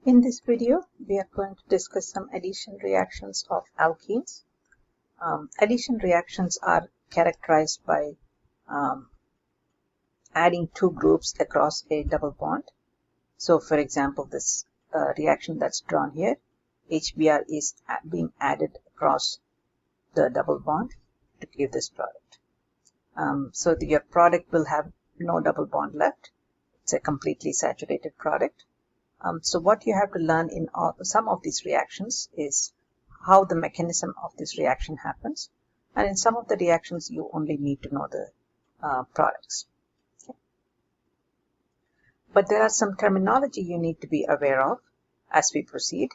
In this video, we are going to discuss some addition reactions of alkenes. Addition reactions are characterized by adding two groups across a double bond. So, for example, this reaction that's drawn here, HBr is being added across the double bond to give this product. So your product will have no double bond left. It's a completely saturated product. So what you have to learn in some of these reactions is how the mechanism of this reaction happens, and in some of the reactions you only need to know the products. Okay. But there are some terminology you need to be aware of as we proceed.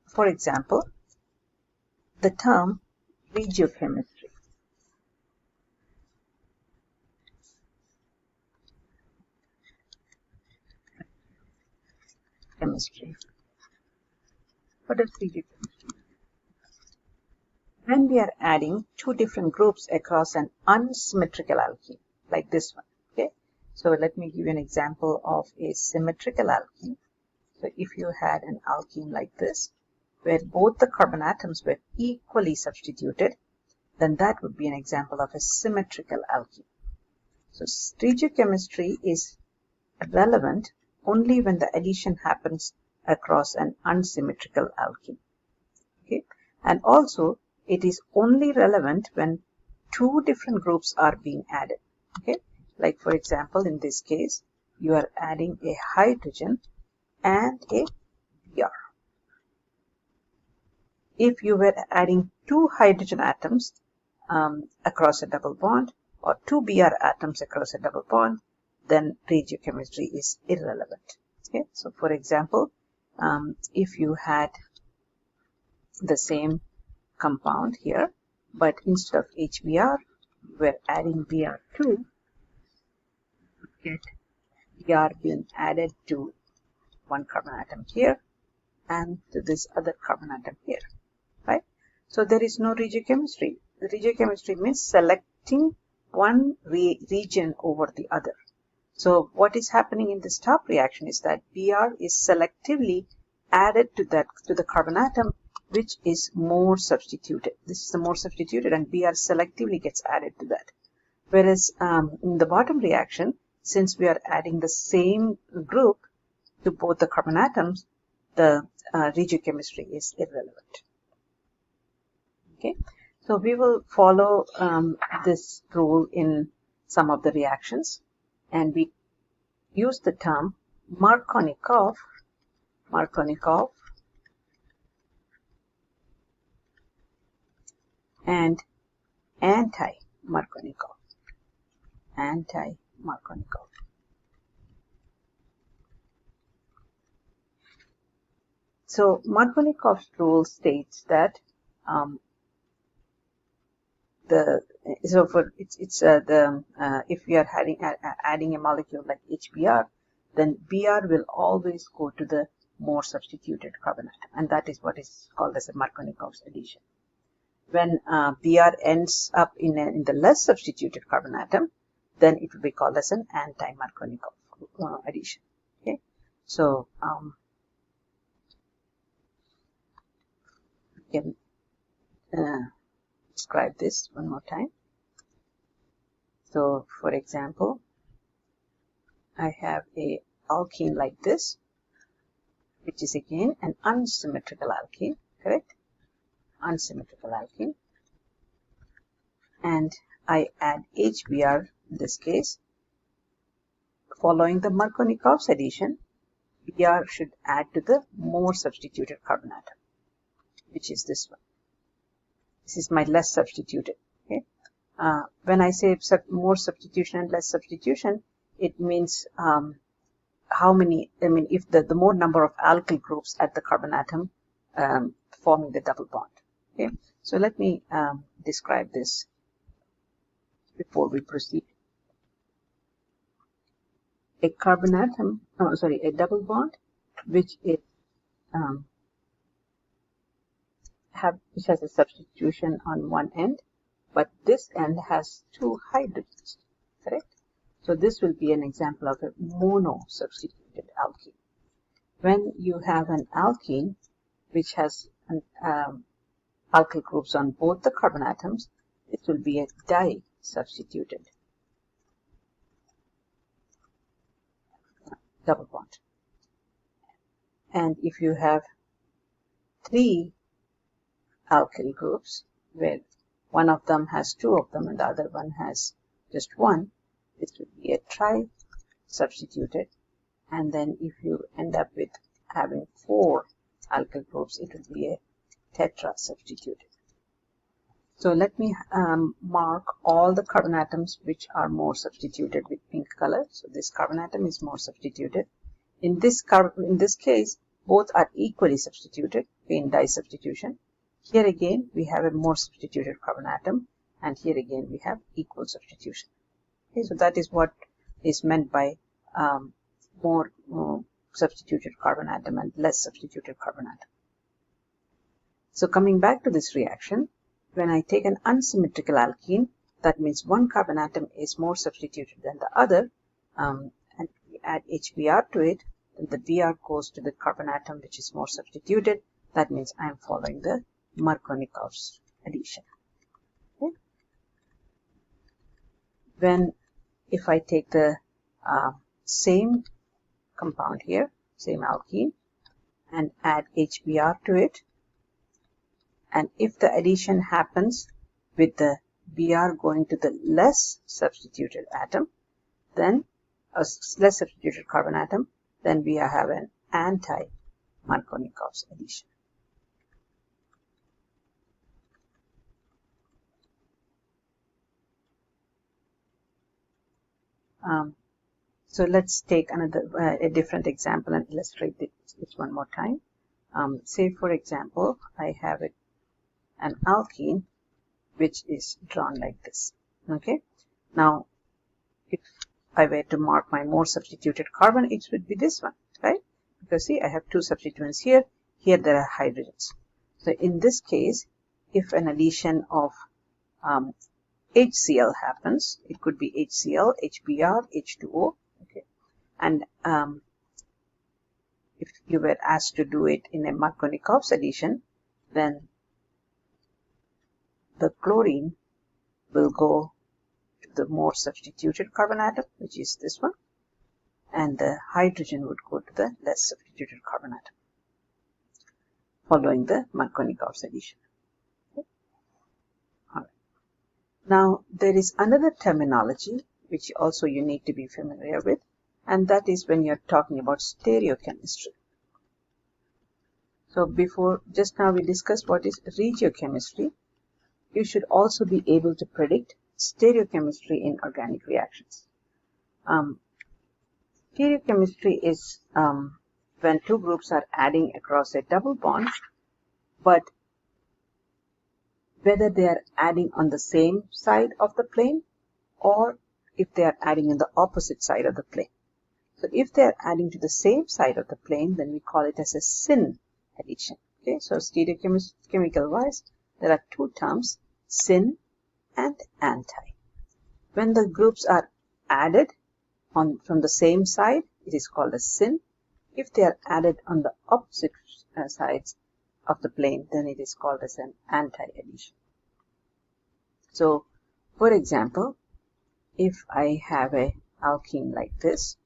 For example, the term regiochemistry. What is regiochemistry? When we are adding two different groups across an unsymmetrical alkene, like this one. Okay, so let me give you an example of a symmetrical alkene. So if you had an alkene like this, where both the carbon atoms were equally substituted, then that would be an example of a symmetrical alkene. So regiochemistry is relevant only when the addition happens across an unsymmetrical alkene. Okay, and also it is only relevant when two different groups are being added. Okay, like for example, in this case, you are adding a hydrogen and a Br. If you were adding two hydrogen atoms across a double bond, or two Br atoms across a double bond, then regiochemistry is irrelevant. Okay, so for example, if you had the same compound here, but instead of HBr, we're adding Br2, get Br being added to one carbon atom here and to this other carbon atom here, right? So there is no regiochemistry. The regiochemistry means selecting one region over the other. So what is happening in this top reaction is that Br is selectively added to the carbon atom which is more substituted. This is the more substituted, and Br selectively gets added to that. Whereas in the bottom reaction, since we are adding the same group to both the carbon atoms, the regiochemistry is irrelevant. Okay, so we will follow this rule in some of the reactions, and we use the term Markovnikov and anti-Markovnikov. So Markovnikov's rule states that if we are adding a molecule like HBr, then Br will always go to the more substituted carbon atom, and that is what is called as a Markovnikov's addition. When Br ends up in the less substituted carbon atom, then it will be called as an anti-Markovnikov addition. Okay, so we can describe this one more time. So for example, I have a alkene like this, which is again an unsymmetrical alkene, correct? Unsymmetrical alkene, and I add HBr in this case. Following the Markovnikov's addition, Br should add to the more substituted carbon atom, which is this one. This is my less substituted. Okay, when I say more substitution and less substitution, it means how many. I mean, if the more number of alkyl groups at the carbon atom forming the double bond. Okay, so let me describe this before we proceed. A carbon atom, a double bond, which has a substitution on one end, but this end has two hydrogens, correct? So this will be an example of a mono substituted alkene. when you have an alkene which has an, alkyl groups on both the carbon atoms, it will be a di-substituted double bond. And if you have 3 alkyl groups where one of them has 2 of them and the other one has just 1, this will be a tri-substituted. And then if you end up with having 4 alkyl groups, it will be a tetra-substituted. So let me mark all the carbon atoms which are more substituted with pink color. So this carbon atom is more substituted. In this case, both are equally substituted in di-substitution. Here again, we have a more substituted carbon atom, and here again we have equal substitution. Okay, so that is what is meant by more substituted carbon atom and less substituted carbon atom. So coming back to this reaction, when I take an unsymmetrical alkene, that means one carbon atom is more substituted than the other, and we add HBr to it, then the Br goes to the carbon atom which is more substituted. That means I am following the Markovnikov's addition. Okay. If I take the same compound here, same alkene, and add HBr to it, and if the addition happens with the Br going to the less substituted atom, then a less substituted carbon atom, then we have an anti-Markovnikov's addition. So let's take a different example and illustrate this one more time. Say for example, I have an alkene which is drawn like this. Okay. Now, if I were to mark my more substituted carbon, it would be this one, right? Because see, I have 2 substituents here. Here there are hydrogens. So in this case, if an addition of HCl happens, it could be HCl, HBr, H2O. Okay. And if you were asked to do it in a Markovnikov's addition, then the chlorine will go to the more substituted carbon atom, which is this one, and the hydrogen would go to the less substituted carbon atom, following the Markovnikov's addition. Okay. All right. Now, there is another terminology which also you need to be familiar with, and that is when you're talking about stereochemistry. So just now we discussed what is regiochemistry. You should also be able to predict stereochemistry in organic reactions. Stereochemistry is when 2 groups are adding across a double bond, but whether they are adding on the same side of the plane or if they are adding on the opposite side of the plane. So if they are adding to the same side of the plane, then we call it as a syn addition. Okay, so stereochemical wise, there are 2 terms, syn and anti. When the groups are added from the same side, it is called a syn. If they are added on the opposite sides of the plane, then it is called as an anti-addition. So, for example, if I have a alkene like this,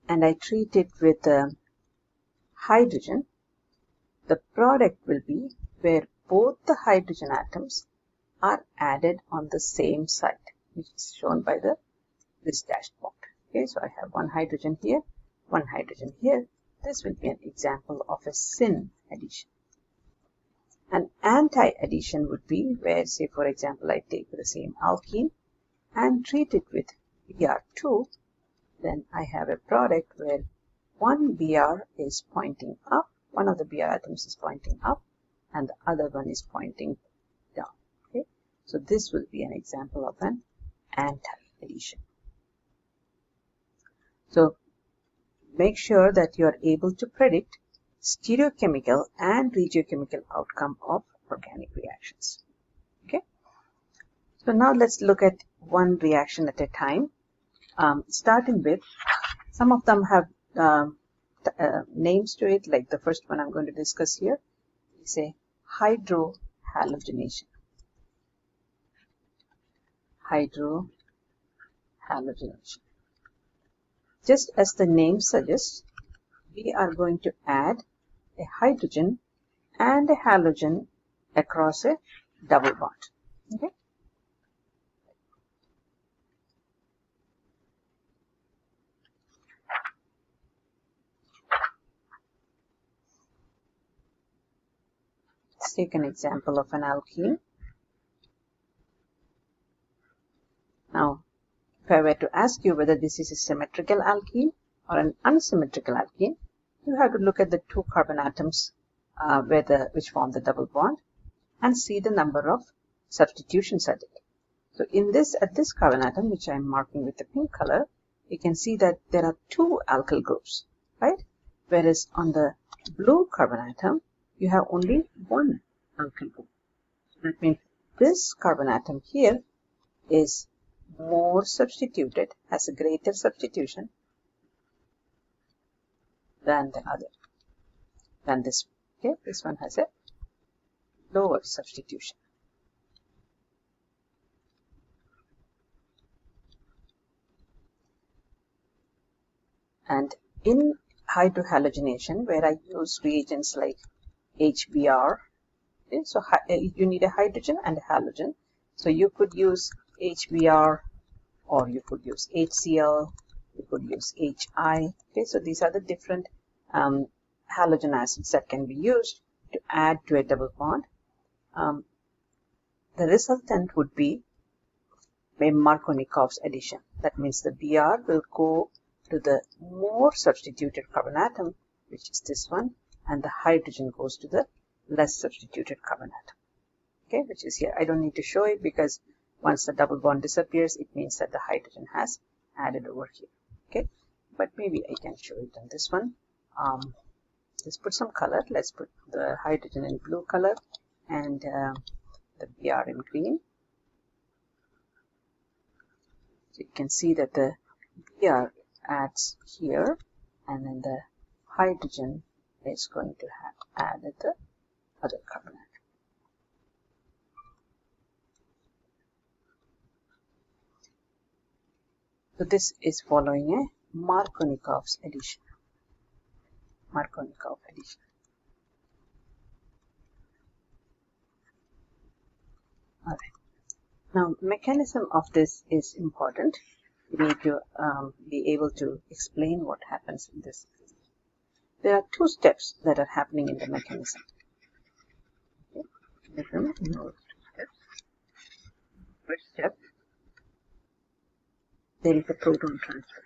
and I treat it with hydrogen, the product will be where both the hydrogen atoms are added on the same side, which is shown by this dashed bond. Okay, so I have 1 hydrogen here, 1 hydrogen here. This will be an example of a syn addition. An anti-addition would be where, say for example, I take the same alkene and treat it with Br2, then I have a product where one Br is pointing up, one of the Br atoms is pointing up, and the other one is pointing down. Okay, so this will be an example of an anti-addition. So make sure that you are able to predict stereochemical and regiochemical outcome of organic reactions. Okay, so now let's look at one reaction at a time, starting with, some of them have names to it, like the first one I'm going to discuss here is a hydrohalogenation. Hydrohalogenation. Just as the name suggests, we are going to add a hydrogen and a halogen across a double bond. Okay. Let's take an example of an alkene. Now, if I were to ask you whether this is a symmetrical alkene or an unsymmetrical alkene, you have to look at the two carbon atoms which form the double bond and see the number of substitutions at it. So at this carbon atom, which I am marking with the pink color, you can see that there are two alkyl groups, right? Whereas on the blue carbon atom, you have only one alkyl group. So that means this carbon atom here is more substituted, has a greater substitution than the other, than this one. Okay, this one has a lower substitution. And in hydrohalogenation, where I use reagents like HBr, okay, so you need a hydrogen and a halogen. So you could use HBr, or you could use HCl, you could use HI. Okay, so these are the different halogen acids that can be used to add to a double bond. The resultant would be a Markovnikov's addition. That means the Br will go to the more substituted carbon atom, which is this one, and the hydrogen goes to the less substituted carbon atom, okay, which is here. I don't need to show it because once the double bond disappears, it means that the hydrogen has added over here, okay. But maybe I can show it on this one. Let's put some color. Let's put the hydrogen in blue color and the Br in green. So you can see that the Br adds here, and then the hydrogen is going to have added the other carbon atom. So this is following a Markovnikov's addition. Markovnikov addition. All right. Now, mechanism of this is important. You need to be able to explain what happens in this. There are two steps that are happening in the mechanism. Okay. First step, there is a proton transfer.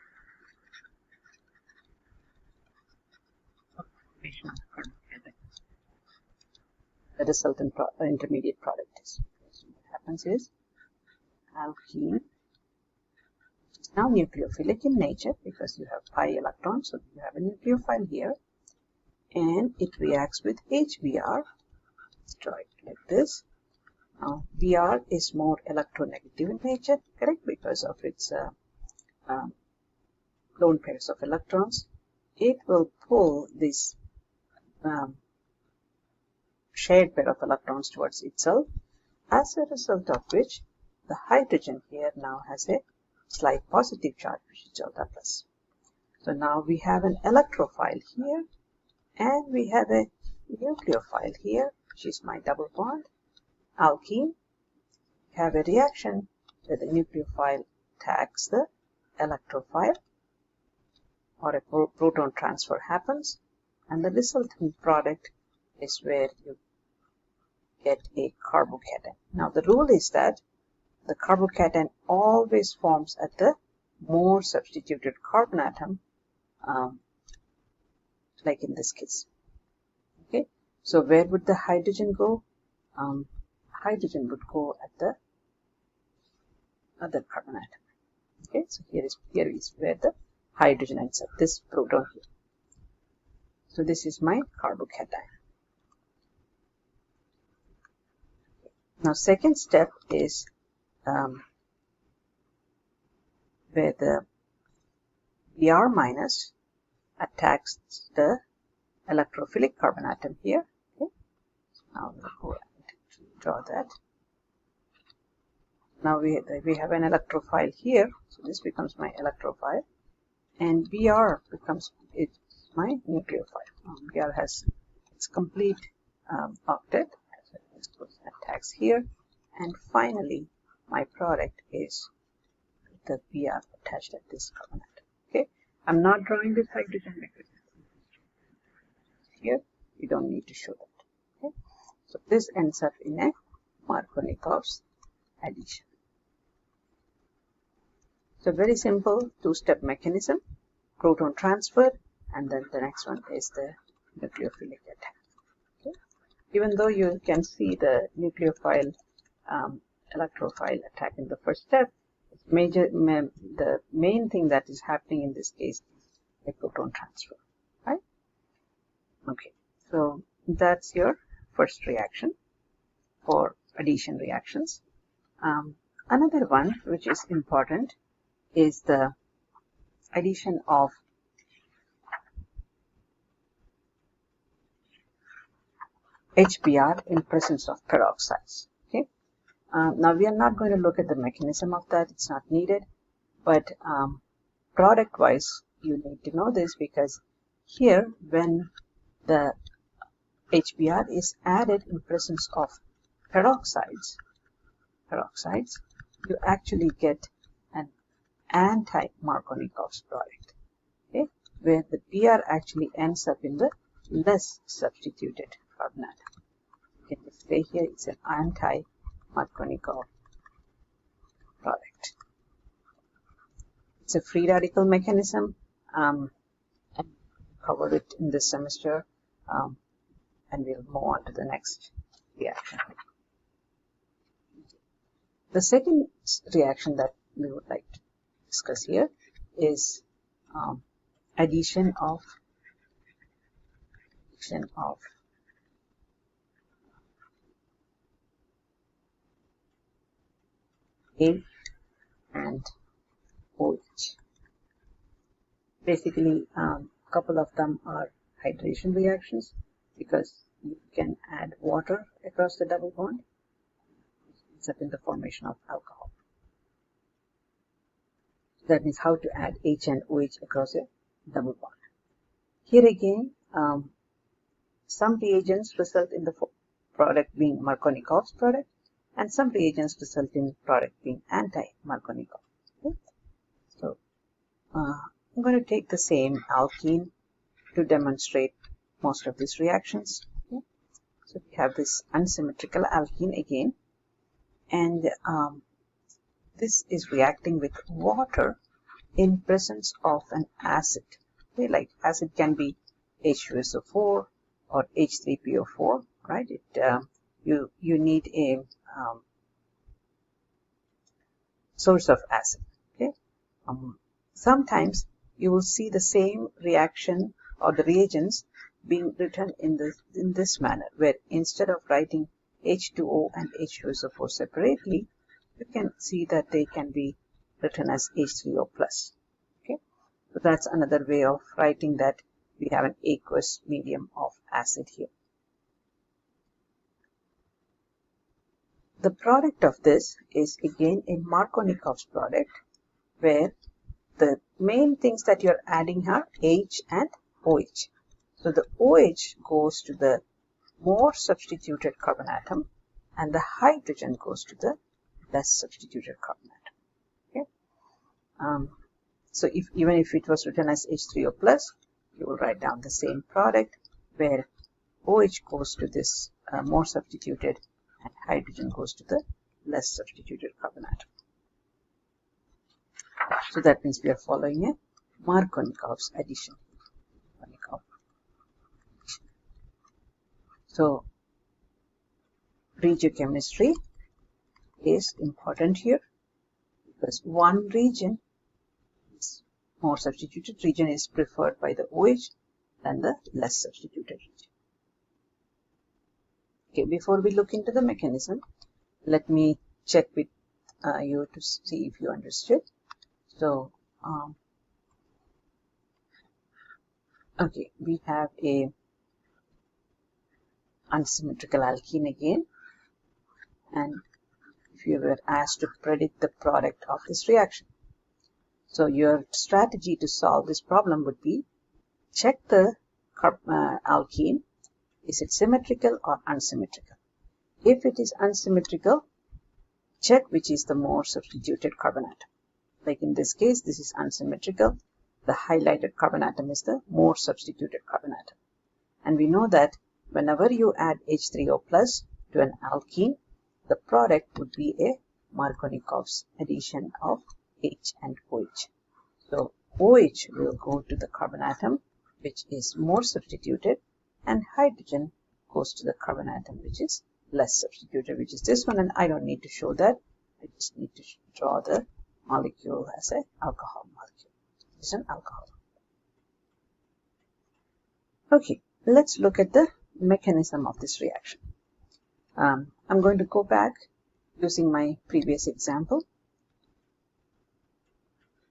The resultant intermediate product is. So what happens is alkene is now nucleophilic in nature because you have pi electrons, so you have a nucleophile here, and it reacts with HBr. Let's draw it like this. Now, Br is more electronegative in nature, correct, because of its lone pairs of electrons. It will pull this shared pair of electrons towards itself, as a result of which the hydrogen here now has a slight positive charge, which is delta plus. So now we have an electrophile here, and we have a nucleophile here, which is my double bond, alkene. We have a reaction where the nucleophile attacks the electrophile, or a proton transfer happens, and the resultant product is where you get a carbocation. Now the rule is that the carbocation always forms at the more substituted carbon atom, like in this case. Okay, so where would the hydrogen go? Hydrogen would go at the other carbon atom. Okay, so here is where the hydrogen ends up, this proton here. So this is my carbocation. Now second step is where the Br minus attacks the electrophilic carbon atom here. Okay. Now we'll go and draw that. Now we have an electrophile here, so this becomes my electrophile, and Br becomes my nucleophile. Br has its complete octet, so this goes attacks here, and finally my product is the Br attached at this carbon atom. Okay, I'm not drawing this hydrogen because here you don't need to show that. Okay, so this ends up in a Markovnikov's addition. So very simple two-step mechanism, proton transfer, and then the next one is the nucleophilic attack. Okay. Even though you can see the nucleophile electrophile attack in the first step, the main thing that is happening in this case is a proton transfer, right? Okay, so that's your first reaction for addition reactions. Another one which is important is the addition of HBr in presence of peroxides. Okay. Now we are not going to look at the mechanism of that, it's not needed, but product wise you need to know this, because here when the HBr is added in presence of peroxides, you actually get an anti-Markovnikov's product, okay, where the Br actually ends up in the less substituted carbon atom. You can just say here it's an anti-Markovnikov product. It's a free radical mechanism. I covered it in this semester, and we'll move on to the next reaction. The second reaction that we would like to discuss here is addition of A and OH. Basically, a couple of them are hydration reactions, because you can add water across the double bond, except in the formation of alcohol. That means how to add H and OH across a double bond. Here again, some reagents result in the product being Markovnikov's product, and some reagents result in product being anti-Markovnikov. Okay? So I'm going to take the same alkene to demonstrate most of these reactions. Okay? So we have this unsymmetrical alkene again, and this is reacting with water in presence of an acid. Okay, like acid can be H2SO4 or H3PO4, right? You need a source of acid. Okay. Sometimes you will see the same reaction or the reagents being written in this manner, where instead of writing H2O and H2SO4 separately, you can see that they can be written as H3O+. Okay, so that's another way of writing that we have an aqueous medium of acid here. The product of this is again a Markovnikov's product, where the main things that you're adding are H and OH. So the OH goes to the more substituted carbon atom, and the hydrogen goes to the less substituted carbon atom. Okay. So even if it was written as H3O+, you will write down the same product, where OH goes to this more substituted, and hydrogen goes to the less substituted carbon atom. So that means we are following a Markovnikov's addition. So regiochemistry is important here, because one region is more substituted region is preferred by the OH than the less substituted region. Okay, before we look into the mechanism, let me check with you to see if you understood. So Okay, we have a unsymmetrical alkene again, and if you were asked to predict the product of this reaction. So your strategy to solve this problem would be check the alkene. Is it symmetrical or unsymmetrical? If it is unsymmetrical, check which is the more substituted carbon atom. Like in this case, this is unsymmetrical. The highlighted carbon atom is the more substituted carbon atom. And we know that whenever you add H3O plus to an alkene, the product would be a Markovnikov's addition of H and OH. So OH will go to the carbon atom which is more substituted, and hydrogen goes to the carbon atom which is less substituted, which is this one, and I don't need to show that. I just need to draw the molecule as an alcohol molecule. It's an alcohol. Okay, let's look at the mechanism of this reaction. I'm going to go back using my previous example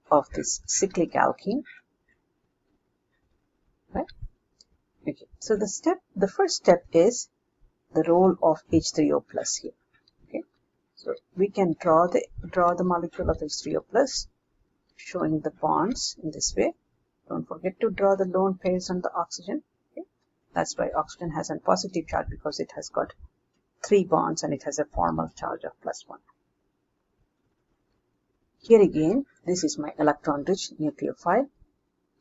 of this cyclic alkene. Right? Okay, so the first step is the role of H3O plus here. Okay, so we can draw the molecule of H3O plus, showing the bonds in this way. Don't forget to draw the lone pairs on the oxygen. Okay? That's why oxygen has a positive charge, because it has got 3 bonds and it has a formal charge of +1. Here again, this is my electron-rich nucleophile.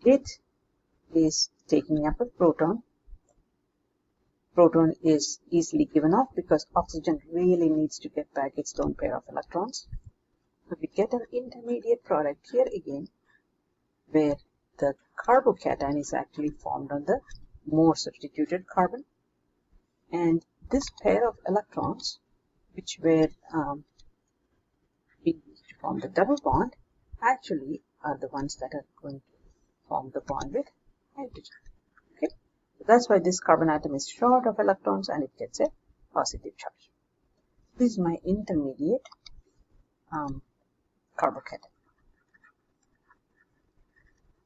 It is taking up a proton. Proton is easily given off because oxygen really needs to get back its lone pair of electrons. So we get an intermediate product here again, where the carbocation is actually formed on the more substituted carbon, and this pair of electrons, which were being used to form the double bond, actually are the ones that are going to form the bond with hydrogen. Okay, so that's why this carbon atom is short of electrons and it gets a positive charge. This is my intermediate carbocation.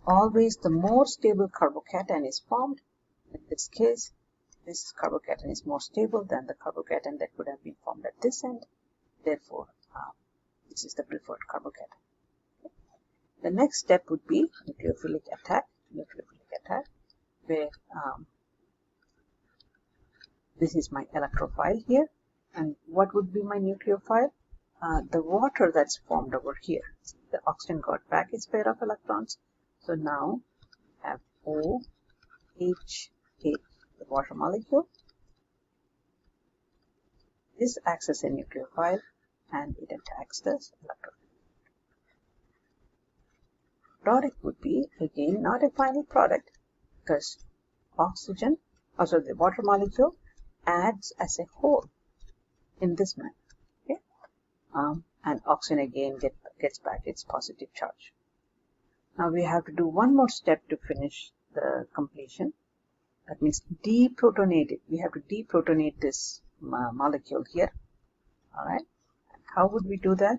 Always the more stable carbocation is formed. In this case, this carbocation is more stable than the carbocation that would have been formed at this end. Therefore, this is the preferred carbocation. Okay. The next step would be nucleophilic attack, where this is my electrophile here. And what would be my nucleophile? The water that's formed over here. The oxygen got back its pair of electrons. So now we have OH, the water molecule. This acts as a nucleophile and it attacks the electron. Product would be again not a final product, because oxygen, also the water molecule, adds as a whole in this manner. Okay? And oxygen again gets back its positive charge. Now we have to do one more step to finish the completion. That means deprotonate it. We have to deprotonate this molecule here. Alright. How would we do that?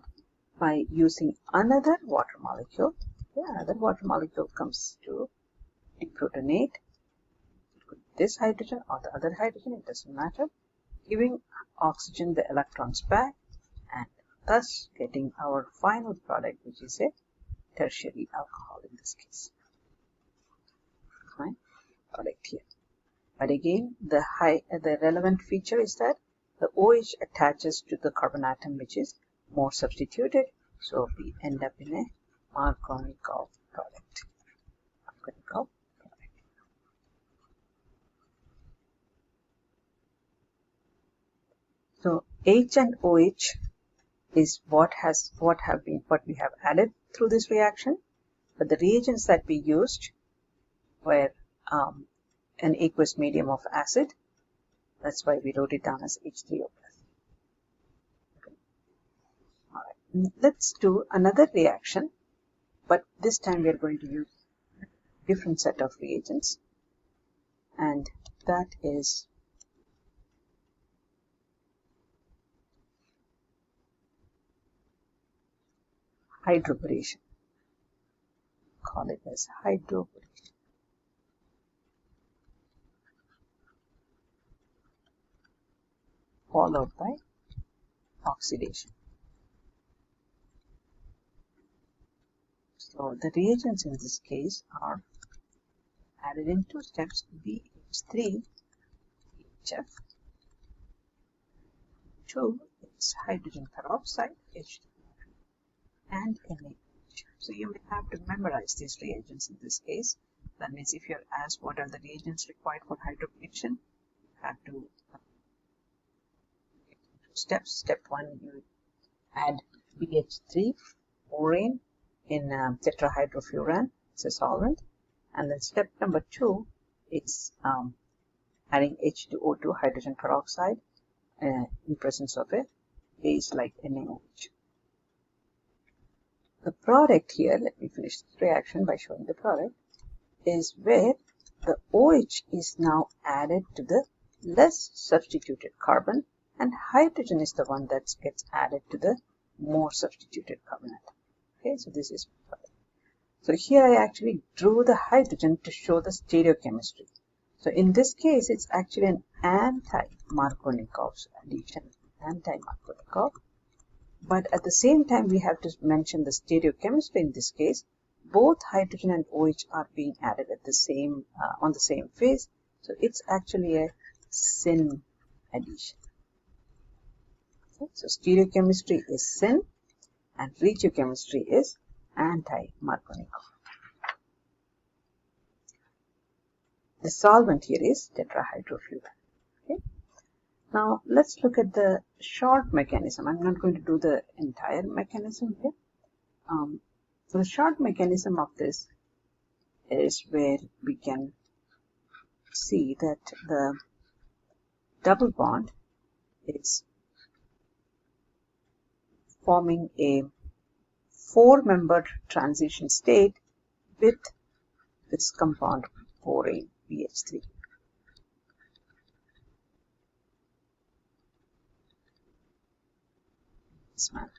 By using another water molecule. Okay, another water molecule comes to deprotonate. It could be this hydrogen or the other hydrogen, it doesn't matter. Giving oxygen the electrons back and thus getting our final product, which is a tertiary alcohol in this case. Fine. Product here. But again, the relevant feature is that the OH attaches to the carbon atom which is more substituted. So we end up in a Markovnikov product. So H and OH is what we have added through this reaction. But the reagents that we used were an aqueous medium of acid. That's why we wrote it down as H3O+. Okay. All right. Let's do another reaction, but this time we are going to use a different set of reagents, and that is hydroboration. Call it as hydroboration. followed by oxidation. So the reagents in this case are added in two steps: BH3 HF, 2 is hydrogen peroxide H2, and NaOH. So you may have to memorize these reagents in this case. That means if you're asked what are the reagents required for hydrogenation, you have to steps. Step 1, you add BH3 orane in tetrahydrofuran, it's a solvent, and then step number 2 is adding H2O2 hydrogen peroxide in presence of a base like NaOH. The product here, let me finish this reaction by showing the product, is where the OH is now added to the less substituted carbon, and hydrogen is the one that gets added to the more substituted carbon atom. Okay, so this is product. So here I actually drew the hydrogen to show the stereochemistry. So in this case, it's actually an anti-Markovnikov's addition, anti-Markovnikov. But at the same time, we have to mention the stereochemistry in this case. Both hydrogen and OH are being added at the same on the same phase. So it's actually a syn addition. Okay, so stereochemistry is syn and regiochemistry is anti-Markovnikov. The solvent here is tetrahydrofuran. Okay. Now let's look at the short mechanism. I'm not going to do the entire mechanism here. So the short mechanism of this is where we can see that the double bond is forming a 4-membered transition state with this compound borane BH3. This one.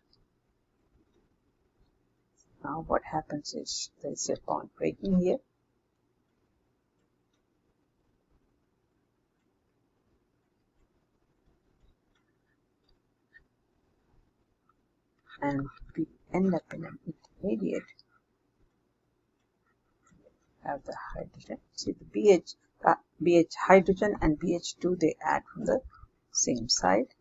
Now what happens is there is a bond breaking here. And we end up in an intermediate. Have the hydrogen. See the BH hydrogen and BH2, they add from the same side.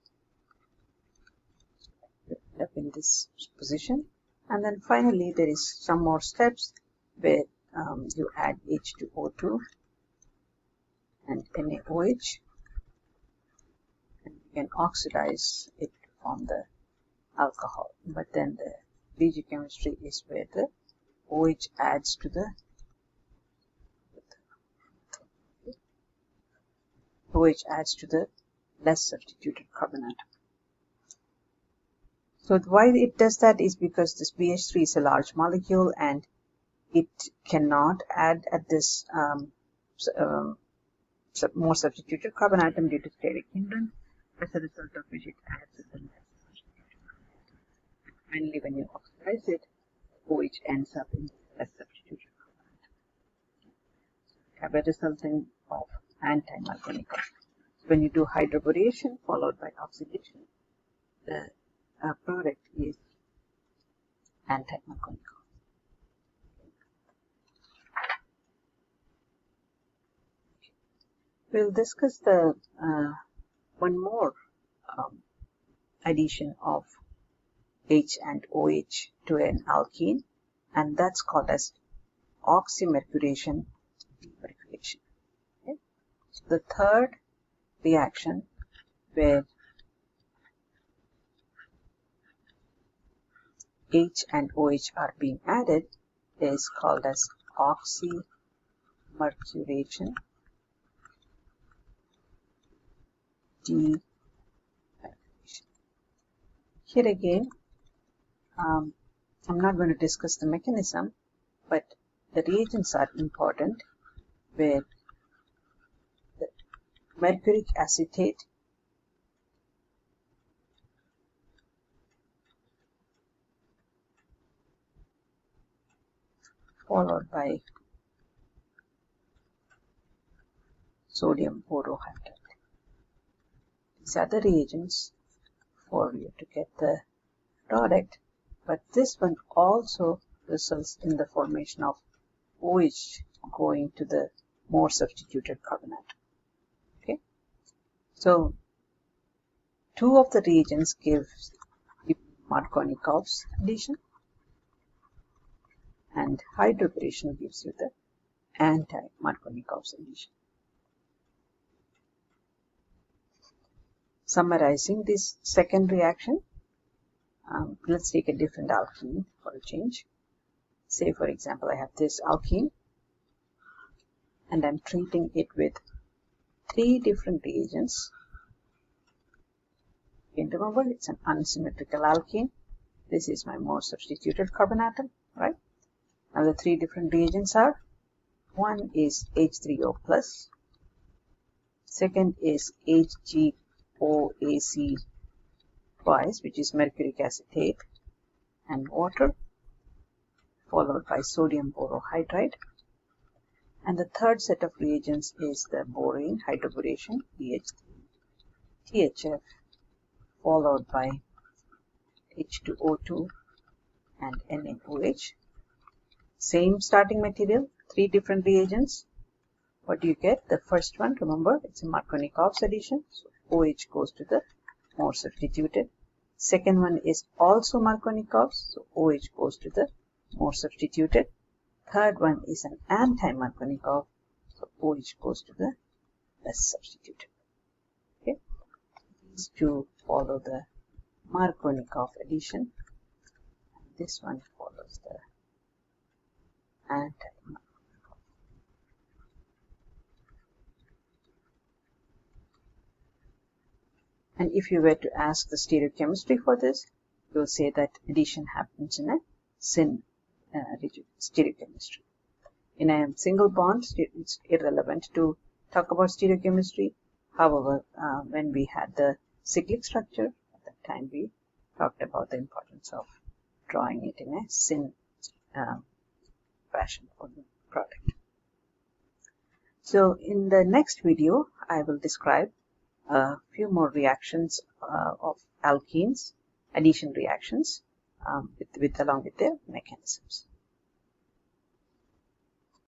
We end up in this position. And then finally there is some more steps where you add H2O2 and NaOH, and you can oxidize it to form the alcohol. But then the regiochemistry is where the OH adds to the less substituted carbon atom. So why it does that is because this BH3 is a large molecule and it cannot add at this more substituted carbon atom due to steric hindrance, as a result of which it adds at the less substituted carbon atom. Finally, when you oxidize it, OH ends up in less substituted carbon atom. So have a resultant of anti-Markovnikov. When you do hydroboration followed by oxidation, the product is anti-Markovnikov. We'll discuss the one more addition of H and OH to an alkene, and that's called as oxymercuration demercuration. Okay? So the third reaction where H and OH are being added is called as oxymercuration demercuration. Here again, I'm not going to discuss the mechanism, but the reagents are important, where the mercuric acetate followed by sodium borohydride These are the reagents for you to get the product, but this one also results in the formation of OH going to the more substituted carbon atom. Okay, so two of the reagents give Markovnikov's addition, and hydroboration gives you the anti-Markovnikov's addition. Summarizing this second reaction, let's take a different alkene for a change. Say, for example, I have this alkene, and I'm treating it with 3 different reagents. Again, remember, it's an unsymmetrical alkene. This is my more substituted carbon atom, right? Now the 3 different reagents are, one is H3O+, second is HgOAc twice, which is mercuric acetate and water, followed by sodium borohydride. And the third set of reagents is the borane hydroboration, THF, followed by H2O2 and NaOH. Same starting material, 3 different reagents. What do you get? The first one, remember, it's a Markovnikov's addition, so OH goes to the more substituted. Second one is also Markovnikov's, so OH goes to the more substituted. Third one is an anti-Markovnikov, so OH goes to the less substituted. Okay, these two follow the Markovnikov addition. This one follows the anti-Markovnikov. And if you were to ask the stereochemistry for this, you will say that addition happens in a syn rigid stereochemistry. In a single bond, it's irrelevant to talk about stereochemistry. However, when we had the cyclic structure, at that time we talked about the importance of drawing it in a syn fashion for the product. So in the next video, I will describe a few more reactions of alkenes, addition reactions, along with their mechanisms.